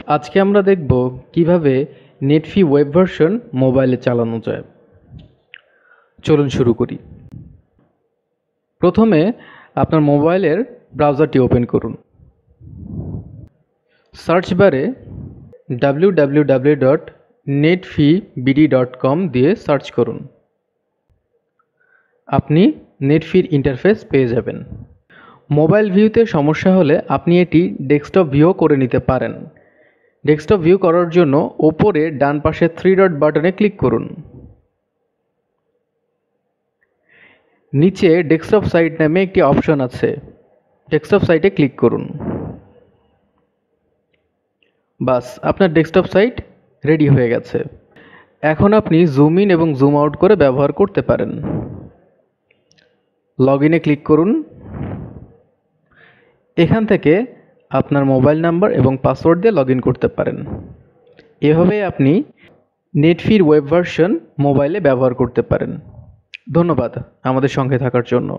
আজকে আমরা দেখব কিভাবে নেটফি ওয়েব ভার্সন মোবাইলে চালানো যায়। চলুন শুরু করি। প্রথমে আপনার মোবাইলের ব্রাউজারটি ওপেন করুন। সার্চ বারে www.netfibd.com দিয়ে সার্চ করুন। আপনি নেটফির ইন্টারফেস পেয়ে যাবেন। মোবাইল ভিউতে সমস্যা হলে আপনি এটি ডেস্কটপ ভিউ করে নিতে পারেন। ডেস্কটপ ভিউ করার জন্য ওপরে ডান পাশে 3 ডট বাটনে ক্লিক করুন। নিচে ডেস্কটপ সাইট নামে একটি অপশন আছে, ডেস্কটপ সাইটে ক্লিক করুন। বাস, আপনার ডেস্কটপ সাইট রেডি হয়ে গেছে। এখন আপনি জুম ইন এবং জুম আউট করে ব্যবহার করতে পারেন। লগ ইনে ক্লিক করুন। এখান থেকে আপনার মোবাইল নাম্বার এবং পাসওয়ার্ড দিয়ে লগ ইন করতে পারেন। এভাবে আপনি নেটফির ওয়েব ভার্সন মোবাইলে ব্যবহার করতে পারেন। ধন্যবাদ আমাদের সঙ্গে থাকার জন্য।